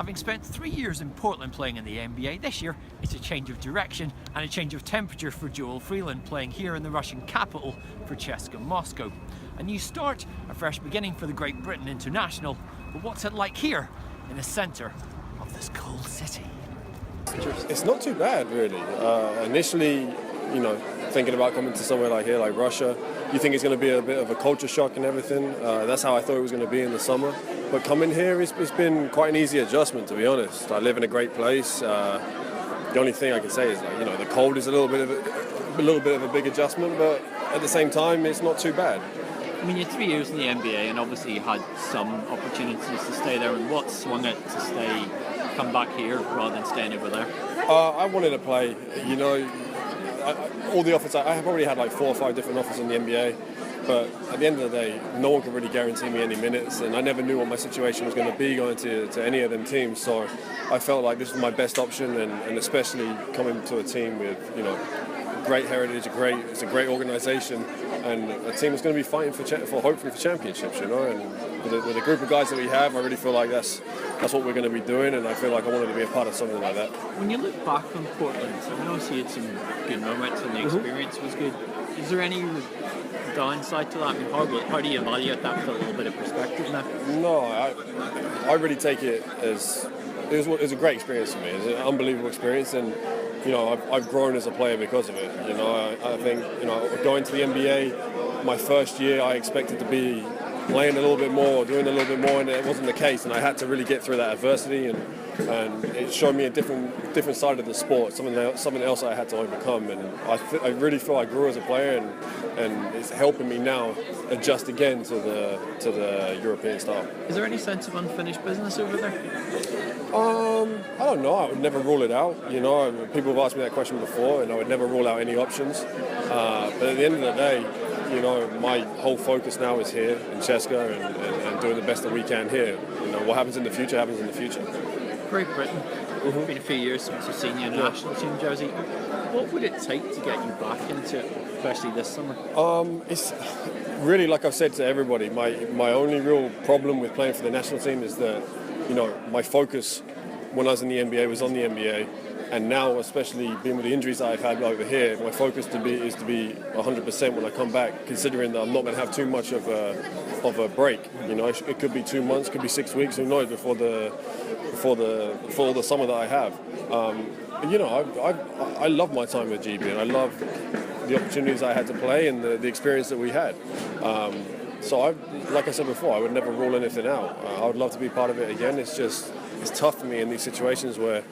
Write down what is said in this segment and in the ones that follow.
Having spent 3 years in Portland playing in the NBA, this year it's a change of direction and a change of temperature for Joel Freeland, playing here in the Russian capital for CSKA Moscow. A new start, a fresh beginning for the Great Britain international, but what's it like here in the centre of this cold city? It's not too bad, really. Initially, thinking about coming to somewhere like here, like Russia, you think it's going to be a bit of a culture shock and everything. That's how I thought it was going to be in the summer. But coming here, it's been quite an easy adjustment, to be honest. I live in a great place. The only thing I can say is, the cold is a little bit of a big adjustment, but at the same time, it's not too bad. I mean, you're 3 years in the NBA, and obviously you had some opportunities to stay there. And what swung it to come back here rather than staying over there? I wanted to play. All the offers, I probably had like 4 or 5 different offers in the NBA, but at the end of the day, no one could really guarantee me any minutes, and I never knew what my situation was going to be going to any of them teams. So I felt like this was my best option, and especially coming to a team with great heritage, it's a great organisation, and a team that's going to be fighting for hopefully for championships. And with the group of guys that we have, I really feel like that's what we're going to be doing, and I feel like I wanted to be a part of something like that. When you look back on Portland, I mean, obviously you had some good moments and the experience was good. Is there any downside to that? I mean, how do you evaluate that with a little bit of perspective now? No, I really take it as it was a great experience for me. It's an unbelievable experience, and I've grown as a player because of it. I think going to the NBA, my first year I expected to be playing a little bit more, doing a little bit more, and it wasn't the case. And I had to really get through that adversity, and it showed me a different side of the sport, something else I had to overcome. And I really feel I grew as a player, and it's helping me now adjust again to the European style. Is there any sense of unfinished business over there? I don't know. I would never rule it out. People have asked me that question before, and I would never rule out any options. But at the end of the day, my whole focus now is here in CSKA and doing the best that we can here. What happens in the future happens in the future. Great Britain. It's been a few years since you've seen your national team jersey. What would it take to get you back into it, especially this summer? It's really, like I've said to everybody, my only real problem with playing for the national team is that my focus when I was in the NBA was on the NBA. And now, especially being with the injuries that I've had over here, my focus is to be 100% when I come back, considering that I'm not going to have too much of a break. It could be 2 months, could be 6 weeks, who knows, before the summer that I have. I love my time with GB, and I love the opportunities I had to play and the experience that we had. So, like I said before, I would never rule anything out. I would love to be part of it again. It's tough for me in these situations where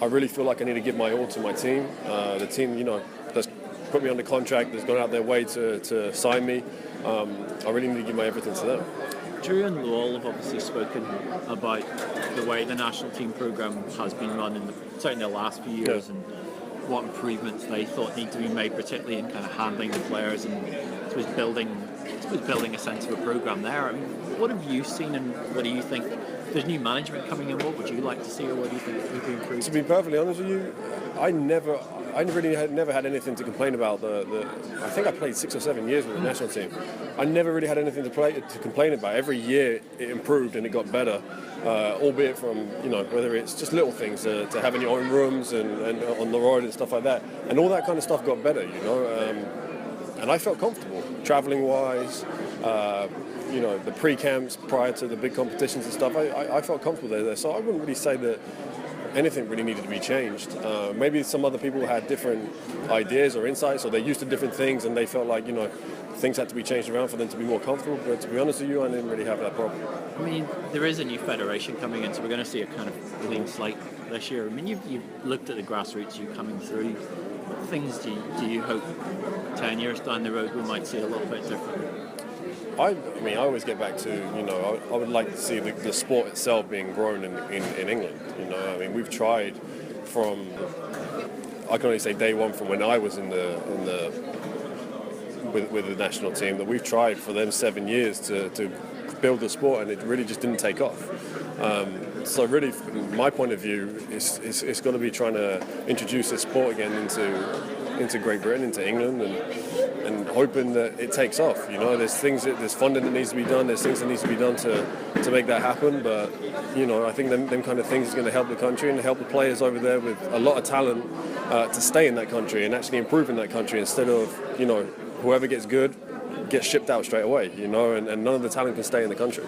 I really feel like I need to give my all to my team. The team, that's put me under contract, that's gone out their way to sign me. I really need to give my everything to them. Drew and Lowell have obviously spoken about the way the national team programme has been run certainly the last few years, and what improvements they thought need to be made, particularly in kind of handling the players and building a sense of a programme there. I mean, what have you seen, and what do you think? There's new management coming in. What would you like to see, or what do you think would be improved? To be perfectly honest with you, I never had anything to complain about. I think I played 6 or 7 years with the national team. I never really had anything to complain about. Every year it improved and it got better, albeit from whether it's just little things to having your own rooms and on the road and stuff like that, and all that kind of stuff got better. And I felt comfortable traveling wise. The pre-camps prior to the big competitions and stuff, I felt comfortable there. So I wouldn't really say that anything really needed to be changed. Maybe some other people had different ideas or insights, or they're used to different things and they felt like, things had to be changed around for them to be more comfortable. But to be honest with you, I didn't really have that problem. I mean, there is a new federation coming in, so we're going to see a kind of clean slate this year. I mean, you've looked at the grassroots, you coming through. What things do you hope 10 years down the road we might see a little bit different? I always get back to, I would like to see the sport itself being grown in England. We've tried from, I can only say day one from when I was with the national team, that we've tried for them 7 years to build the sport, and it really just didn't take off. So really, from my point of view, it's going to be trying to introduce this sport again into Great Britain, into England, and and hoping that it takes off. You know, there's funding that needs to be done, there's things that needs to be done to make that happen. But you know, I think them kind of things is going to help the country and help the players over there with a lot of talent to stay in that country and actually improve in that country, instead of, you know, whoever gets good gets shipped out straight away. You know, and none of the talent can stay in the country.